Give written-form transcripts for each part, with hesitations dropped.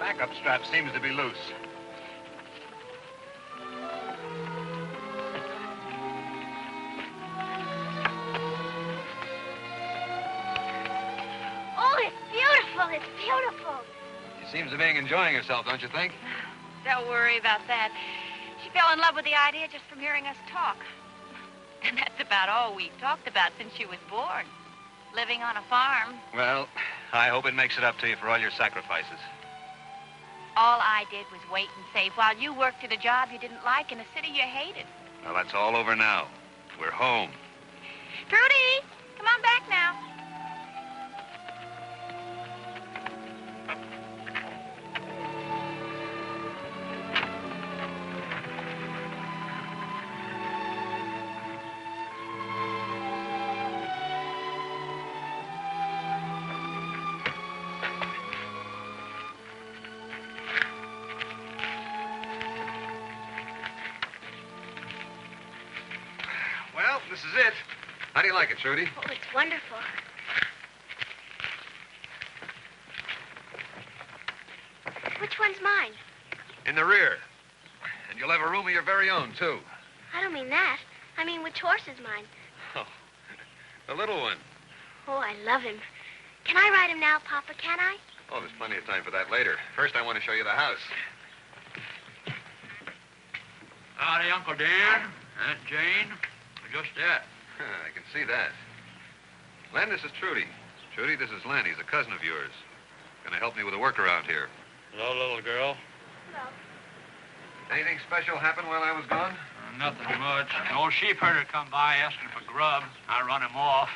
backup strap seems to be loose. Oh, it's beautiful. It's beautiful. She seems to be enjoying herself, don't you think? Don't worry about that. She fell in love with the idea just from hearing us talk. And that's about all we've talked about since she was born. Living on a farm. Well, I hope it makes it up to you for all your sacrifices. All I did was wait and save while you worked at a job you didn't like in a city you hated. Well, that's all over now. We're home. Trudy, come on back now. Well, this is it. How do you like it, Trudy? Oh, it's wonderful. Which one's mine? In the rear. And you'll have a room of your very own, too. I don't mean that. I mean, which horse is mine? Oh, the little one. Oh, I love him. Can I ride him now, Papa? Can I? Oh, there's plenty of time for that later. First, I want to show you the house. Howdy, Uncle Dan, Aunt Jane. Just that. I can see that. Len, this is Trudy. Trudy, this is Len. He's a cousin of yours. Gonna help me with the work around here. Hello, little girl. Hello. Anything special happen while I was gone? Nothing much. An old sheep herder come by asking for grub. I run him off.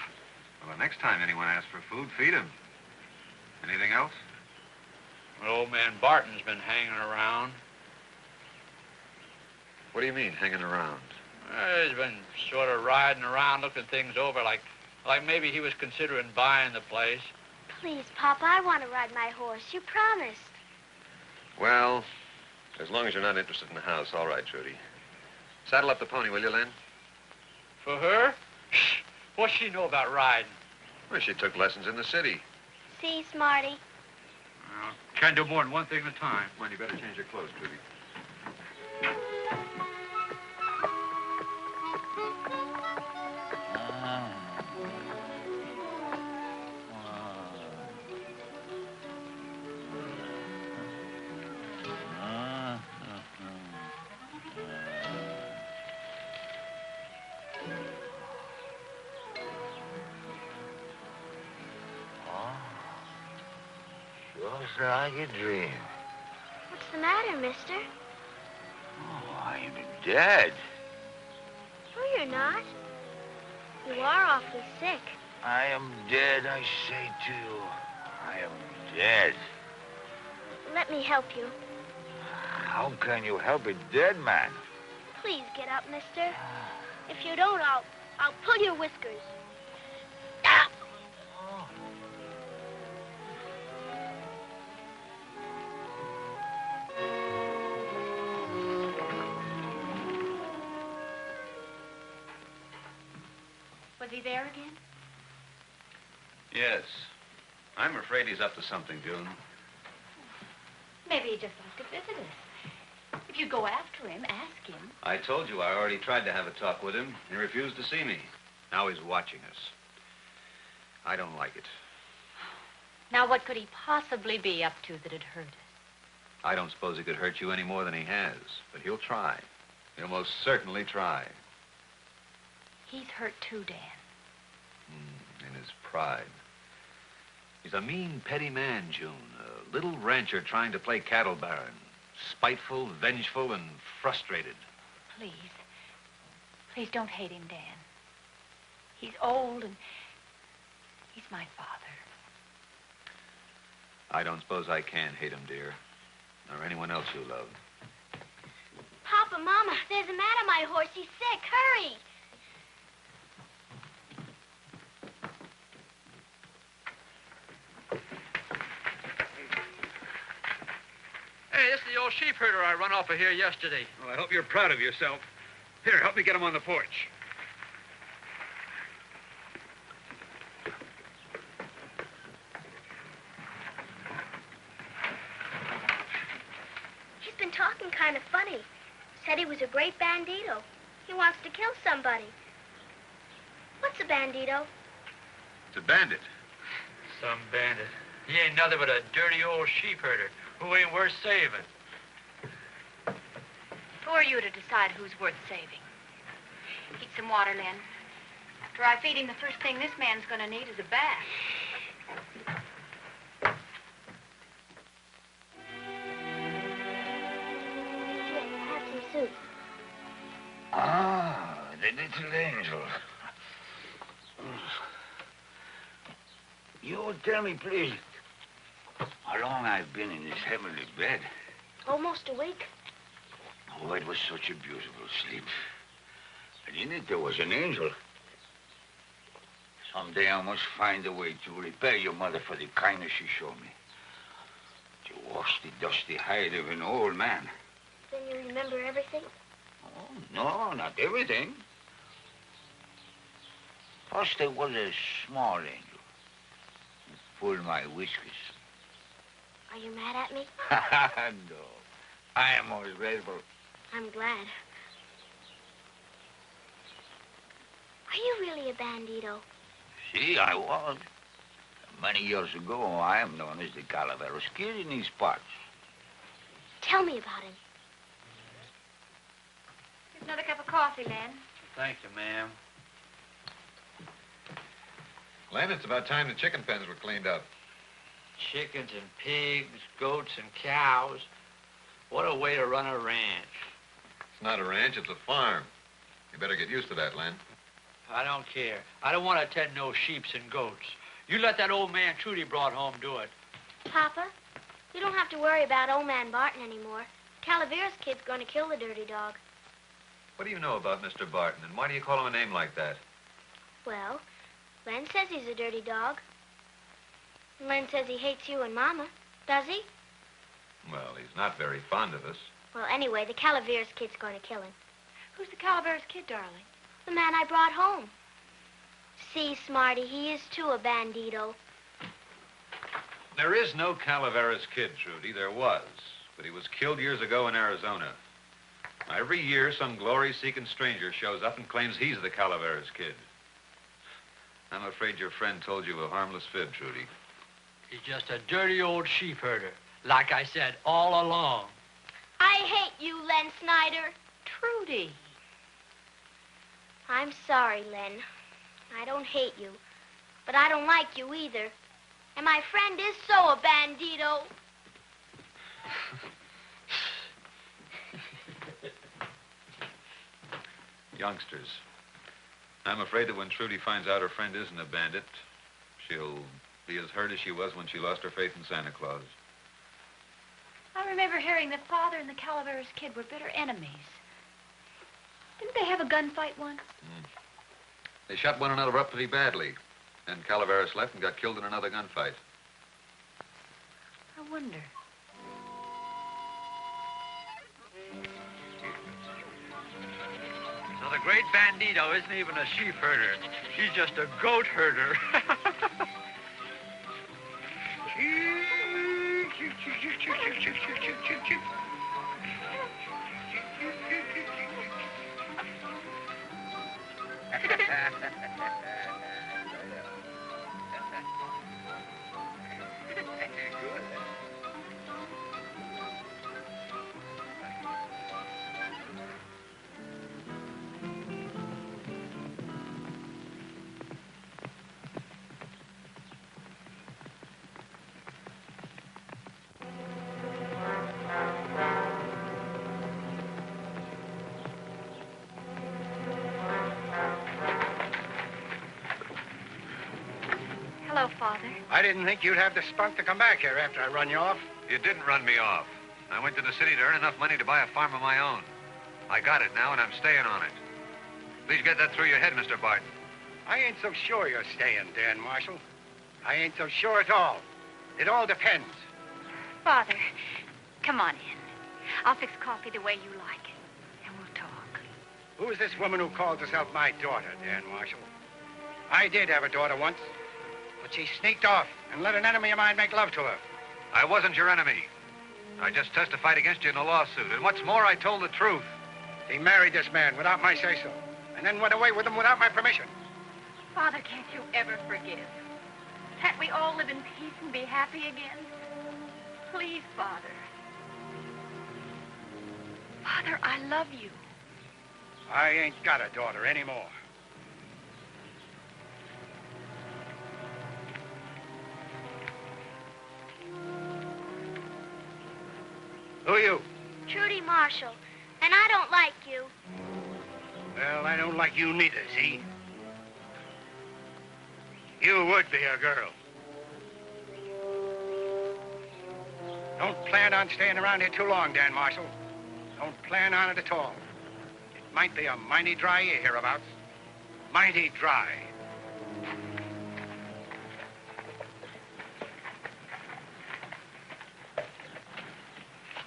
Well, the next time anyone asks for food, feed him. Anything else? Well, old man Barton's been hanging around. What do you mean, hanging around? He's been sort of riding around, looking things over, like maybe he was considering buying the place. Please, Papa, I want to ride my horse. You promised. Well, as long as you're not interested in the house, all right, Trudy. Saddle up the pony, will you, Len? For her? What's she know about riding? Well, she took lessons in the city. See, Smarty? Can't do more than one thing at a time. Come on, you better change your clothes, Trudy. Sure like a dream. What's the matter, mister? Oh, I'm dead. No, you're not. You are awfully sick. I am dead, I say to you. I am dead. Let me help you. How can you help a dead man? Please get up, mister. If you don't, I'll pull your whiskers. Was he there again? Yes. I'm afraid he's up to something, June. Maybe he just liked to visit us. If you go after him, ask him. I told you I already tried to have a talk with him. He refused to see me. Now he's watching us. I don't like it. Now, what could he possibly be up to that'd hurt us? I don't suppose he could hurt you any more than he has, but he'll try. He'll most certainly try. He's hurt too, Dan. In his pride. He's a mean, petty man, June. A little rancher trying to play cattle baron. Spiteful, vengeful, and frustrated. Please. Please don't hate him, Dan. He's old and he's my father. I don't suppose I can hate him, dear. Or anyone else you love. Papa, Mama, there's a man on my horse. He's sick. Hurry. Hey, this is the old sheep herder I run off of here yesterday. Well, I hope you're proud of yourself. Here, help me get him on the porch. been talking kind of funny. Said he was a great bandito. He wants to kill somebody. What's a bandito? It's a bandit. Some bandit. He ain't nothing but a dirty old sheep herder who ain't worth saving. Who are you to decide who's worth saving? Eat some water, Len. After I feed him, the first thing this man's gonna need is a bath. Here, have some soup. Ah, the little angel. You tell me, please, how long I've been in this heavenly bed? Almost a week. Oh, it was such a beautiful sleep. And in it, there was an angel. Someday I must find a way to repay your mother for the kindness she showed me. To wash the dusty hide of an old man. Then you remember everything? Oh, no, not everything. First, there was a small angel who pulled my whiskers. Are you mad at me? No, I am most grateful. I'm glad. Are you really a bandito? See, I was. Many years ago, I am known as the Calaveras Kid in these parts. Tell me about him. Here's another cup of coffee, Len. Thank you, ma'am. Len, it's about time the chicken pens were cleaned up. Chickens and pigs, goats and cows. What a way to run a ranch. It's not a ranch, it's a farm. You better get used to that, Len. I don't care. I don't want to tend no sheeps and goats. You let that old man Trudy brought home do it. Papa, you don't have to worry about old man Barton anymore. Calaveras kid's going to kill the dirty dog. What do you know about Mr. Barton, and why do you call him a name like that? Well, Len says he's a dirty dog. And Len says he hates you and Mama. Does he? Well, he's not very fond of us. Well, anyway, the Calaveras kid's going to kill him. Who's the Calaveras kid, darling? The man I brought home. See, Smarty, he is too a bandito. There is no Calaveras kid, Trudy. There was. But he was killed years ago in Arizona. Now, every year, some glory-seeking stranger shows up and claims he's the Calaveras kid. I'm afraid your friend told you a harmless fib, Trudy. He's just a dirty old sheep herder. Like I said, all along. I hate you, Len Snyder. Trudy. I'm sorry, Len. I don't hate you. But I don't like you either. And my friend is so a bandito. Youngsters, I'm afraid that when Trudy finds out her friend isn't a bandit, she'll be as hurt as she was when she lost her faith in Santa Claus. I remember hearing that Father and the Calaveras kid were bitter enemies. Didn't they have a gunfight once? They shot one another up pretty badly. And Calaveras left and got killed in another gunfight. I wonder. So the great bandito isn't even a sheep herder. He's just a goat herder. Hello, Father. I didn't think you'd have the spunk to come back here after I run you off. You didn't run me off. I went to the city to earn enough money to buy a farm of my own. I got it now, and I'm staying on it. Please get that through your head, Mr. Barton. I ain't so sure you're staying, Dan Marshall. I ain't so sure at all. It all depends. Father, come on in. I'll fix coffee the way you like it, and we'll talk. Who's this woman who calls herself my daughter, Dan Marshall? I did have a daughter once, but she sneaked off and let an enemy of mine make love to her. I wasn't your enemy. I just testified against you in a lawsuit. And what's more, I told the truth. He married this man without my say-so, and then went away with him without my permission. Father, can't you ever forgive? Can't we all live in peace and be happy again? Please, Father. Father, I love you. I ain't got a daughter anymore. Who are you? Trudy Marshall, and I don't like you. Well, I don't like you neither, see? You would be a girl. Don't plan on staying around here too long, Dan Marshall. Don't plan on it at all. It might be a mighty dry year hereabouts. Mighty dry.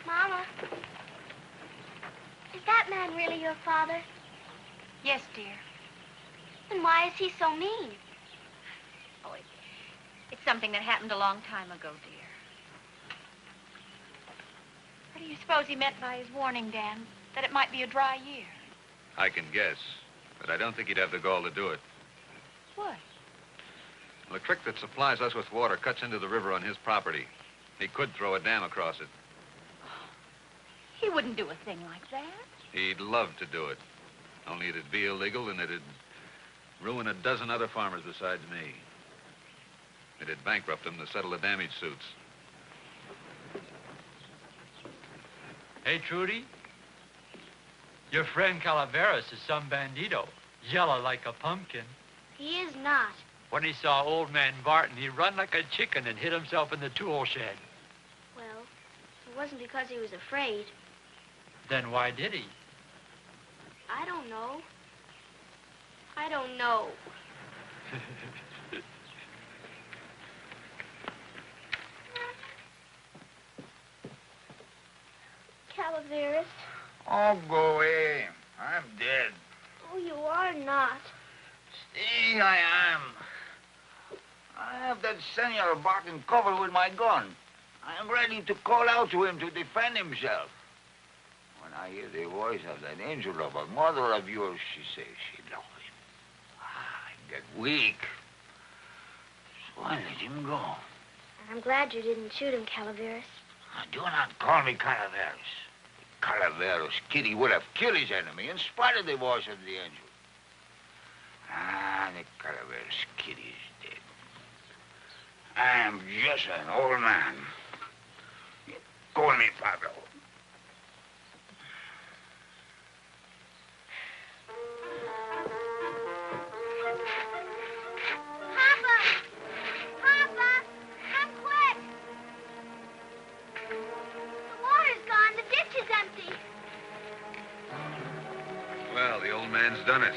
Mama, is that man really your father? Yes, dear. Then why is he so mean? Oh, it's something that happened a long time ago, dear. What do you suppose he meant by his warning, Dan? That it might be a dry year? I can guess, but I don't think he'd have the gall to do it. What? The creek that supplies us with water cuts into the river on his property. He could throw a dam across it. He wouldn't do a thing like that. He'd love to do it. Only it'd be illegal and it'd ruin a dozen other farmers besides me. It'd bankrupt them to settle the damage suits. Hey, Trudy. Your friend Calaveras is some bandito. Yellow like a pumpkin. He is not. When he saw old man Barton, he run like a chicken and hid himself in the tool shed. Well, it wasn't because he was afraid. Then why did he? I don't know. I don't know. Calaveras. Oh, go away. I'm dead. Oh, you are not. See, I am. I have that Senor Barton covered with my gun. I am ready to call out to him to defend himself. When I hear the voice of that angel of a mother of yours, she says she loves him. I get weak. So I let him go. I'm glad you didn't shoot him, Calaveras. Do not call me Calaveras. Calaveras Kitty would have killed his enemy in spite of the voice of the angel. The Calaveras Kitty is dead. I am just an old man. Call me Pablo. Papa! Papa! Come quick! The water's gone. The ditch is empty. Well, the old man's done it.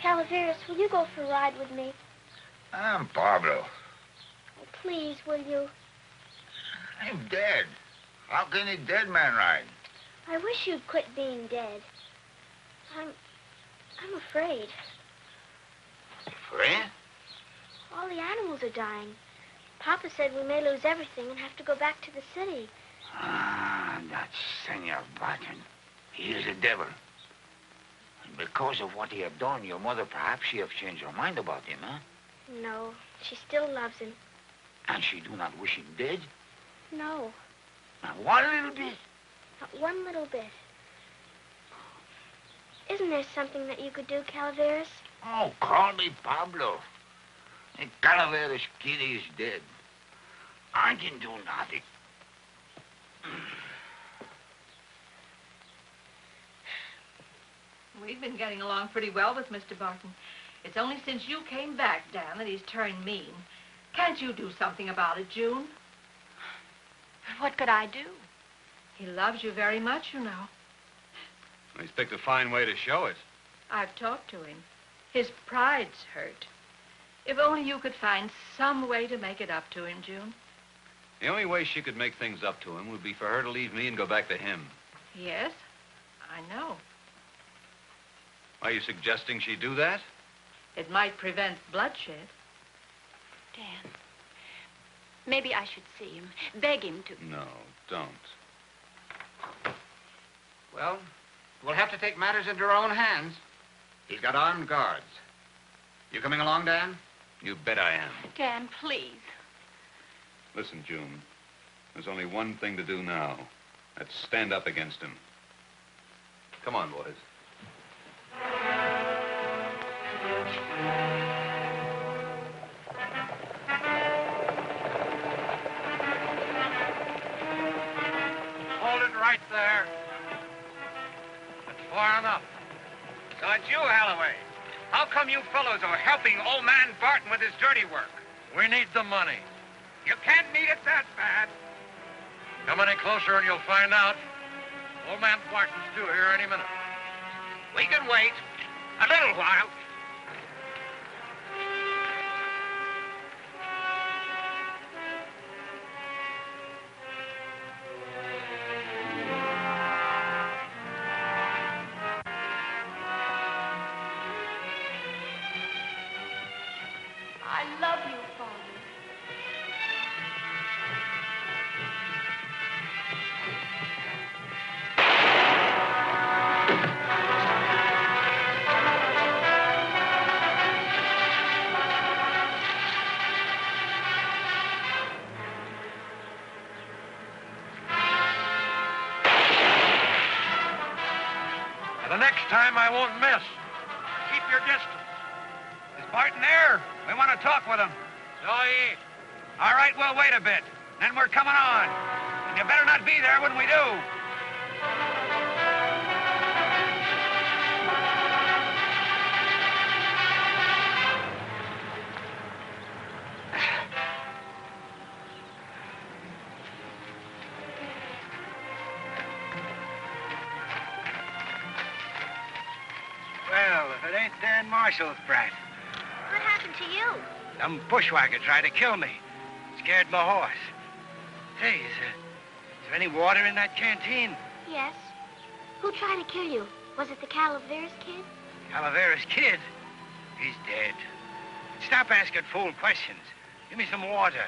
Calaveras, will you go for a ride with me? I'm Pablo. Oh, please, will you? I'm dead. How can a dead man ride? I wish you'd quit being dead. I'm afraid. Afraid? All the animals are dying. Papa said we may lose everything and have to go back to the city. That Senor Barton. He is a devil. And because of what he have done, your mother, perhaps she have changed her mind about him, huh? No, she still loves him. And she do not wish him dead? No, Not one little bit? not one little bit. Isn't there something that you could do, Calaveras? Oh, call me Pablo. The Calaveras Kitty is dead. I can do nothing. We've been getting along pretty well with Mr. Barton. It's only since you came back, Dan, that he's turned mean. Can't you do something about it, June? What could I do? He loves you very much, you know. He's picked a fine way to show it. I've talked to him. His pride's hurt. If only you could find some way to make it up to him, June. The only way she could make things up to him would be for her to leave me and go back to him. Yes, I know. Are you suggesting she do that? It might prevent bloodshed. Dan, maybe I should see him. Beg him to. No, don't. Well, we'll have to take matters into our own hands. He's got armed guards. You coming along, Dan? You bet I am. Dan, please. Listen, June. There's only one thing to do now. That's stand up against him. Come on, boys. Hold it right there. That's far enough. So it's you, Holloway. How come you fellows are helping old man Barton with his dirty work? We need the money. You can't need it that bad. Come any closer and you'll find out. Old man Barton's due here any minute. We can wait a little while. I love you, Father. And the next time I won't miss. Keep your distance. Is Barton there? We want to talk with him. No, he ain't. All right, we'll wait a bit. Then we're coming on. And you better not be there when we do. Well, if it ain't Dan Marshalls Brat. What happened to you? Some bushwhacker tried to kill me. Scared my horse. Hey, is there any water in that canteen? Yes. Who tried to kill you? Was it the Calaveras kid? Calaveras kid? He's dead. Stop asking fool questions. Give me some water.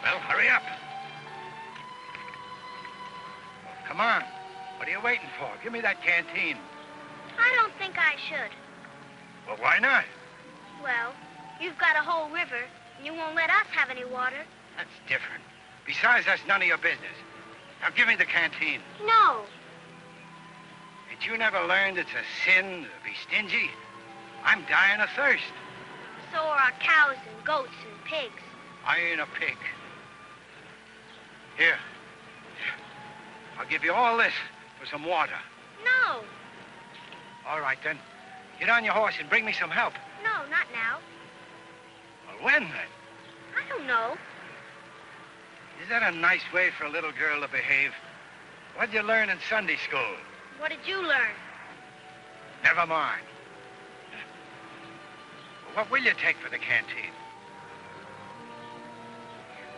Well, hurry up. Come on. What are you waiting for? Give me that canteen. I don't think I should. Well, why not? Well, you've got a whole river, and you won't let us have any water. That's different. Besides, that's none of your business. Now, give me the canteen. No. Did you never learn it's a sin to be stingy? I'm dying of thirst. So are our cows and goats and pigs. I ain't a pig. Here. I'll give you all this for some water. No. All right, then. Get on your horse and bring me some help. No, not now. Well, when, then? I don't know. Is that a nice way for a little girl to behave? What'd you learn in Sunday school? What did you learn? Never mind. Well, what will you take for the canteen?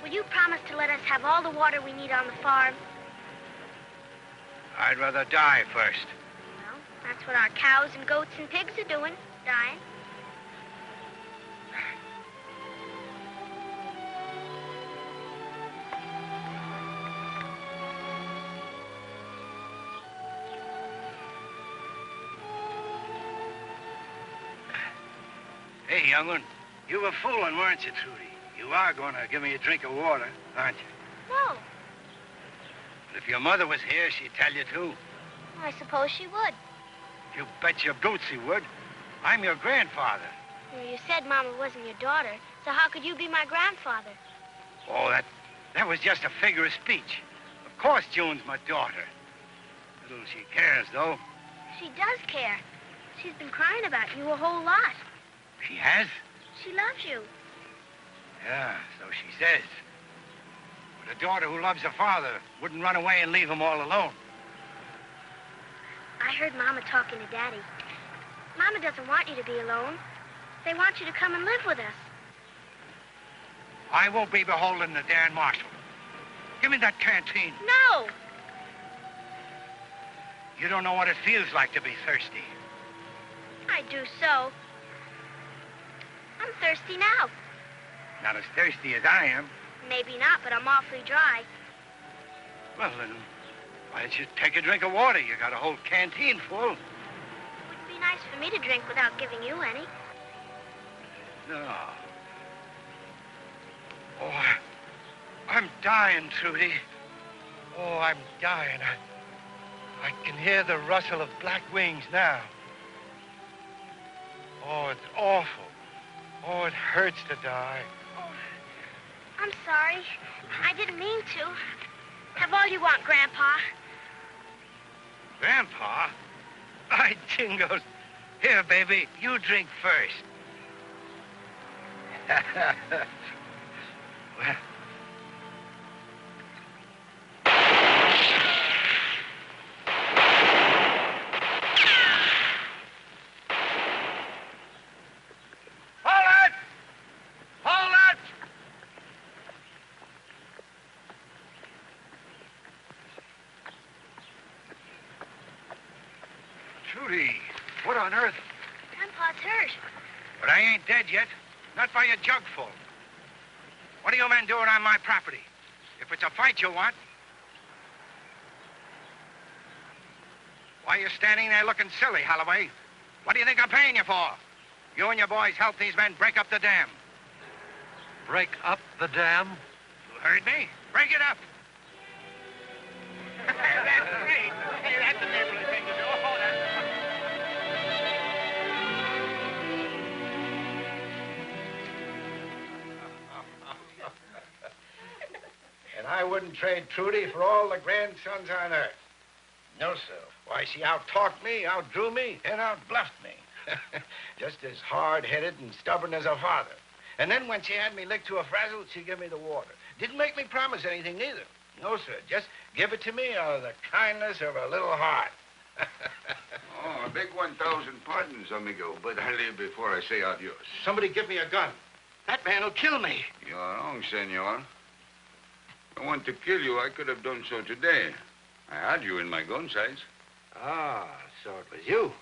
Will you promise to let us have all the water we need on the farm? I'd rather die first. Well, that's what our cows and goats and pigs are doing, dying. Hey, young one, you were fooling, weren't you, Trudy? You are going to give me a drink of water, aren't you? No. But if your mother was here, she'd tell you, too. I suppose she would. You bet your boots she would. I'm your grandfather. Well, you said Mama wasn't your daughter, so how could you be my grandfather? Oh, that was just a figure of speech. Of course June's my daughter. Little she cares, though. She does care. She's been crying about you a whole lot. She has? She loves you. Yeah, so she says. But a daughter who loves her father wouldn't run away and leave him all alone. I heard Mama talking to Daddy. Mama Mother doesn't want you to be alone. They want you to come and live with us. I won't be beholden to Dan Marshall. Give me that canteen. No! You don't know what it feels like to be thirsty. I do so. I'm thirsty now. Not as thirsty as I am. Maybe not, but I'm awfully dry. Well, then, why don't you take a drink of water? You got a whole canteen full. Wouldn't be nice for me to drink without giving you any. No. Oh, I'm dying, Trudy. Oh, I'm dying. I can hear the rustle of black wings now. Oh, it's awful. Oh, it hurts to die. Oh, I'm sorry. I didn't mean to. Have all you want, Grandpa. Grandpa? By jingoes. Here, baby, you drink first. Well. Trudy, what on earth? Grandpa's hurt. But I ain't dead yet. Not by a jugful. What are you men doing on my property? If it's a fight you want. Why are you standing there looking silly, Holloway? What do you think I'm paying you for? You and your boys help these men break up the dam. Break up the dam? You heard me? Break it up. That's great. Hey, that's a neighborly thing to do. Oh, And I wouldn't trade Trudy for all the grandsons on earth. No, sir. Why, she out-talked me, out-drew me, and out-bluffed me. Just as hard-headed and stubborn as her father. And then when she had me licked to a frazzle, she gave me the water. Didn't make me promise anything, neither. No, sir. Just give it to me out of the kindness of her little heart. Oh, a big 1,000 pardons, amigo, but I'll leave before I say adios. Somebody give me a gun. That man will kill me. You're wrong, senor. If I want to kill you, I could have done so today. I had you in my gun sights. Ah, so it was you.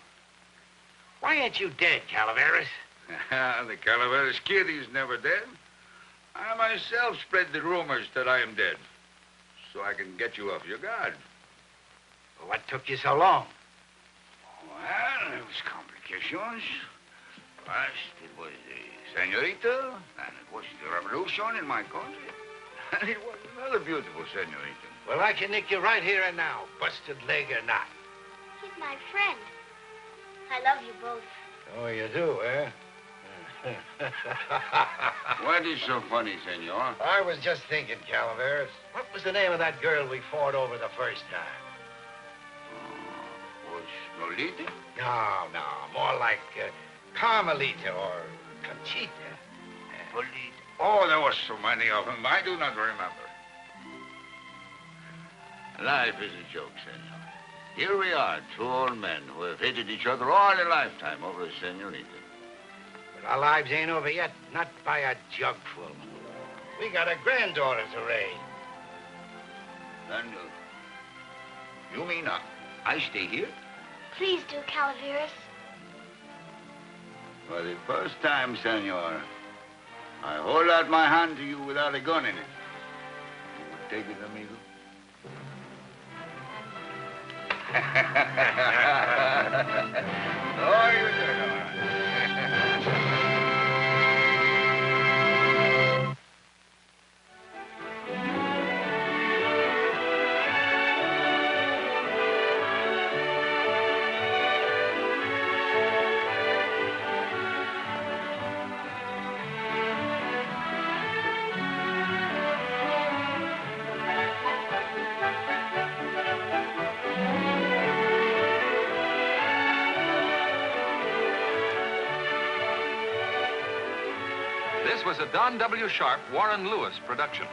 Why ain't you dead, Calaveras? The Calaveras kid, he's never dead. I myself spread the rumors that I am dead, so I can get you off your guard. Well, what took you so long? Well, it was complications. First, it was the senorita, and it was the revolution in my country. And it was another beautiful senorita. Well, I can nick you right here and now, busted leg or not. He's my friend. I love you both. Oh, you do, eh? What is so funny, senor? I was just thinking, Calaveras. What was the name of that girl we fought over the first time? Was Lolita? No, more like Carmelita or Conchita. Lolita. Oh, there were so many of them. I do not remember. Life is a joke, senor. Here we are, two old men who have hated each other all a lifetime over a senorita. But our lives ain't over yet, not by a jugful. We got a granddaughter to raise. Then, you mean I stay here? Please do, Calaveras. For the first time, senor, I hold out my hand to you without a gun in it. You would take it, amigo? Oh, you do it, all right. This was a Don W. Sharp, Warren Lewis production.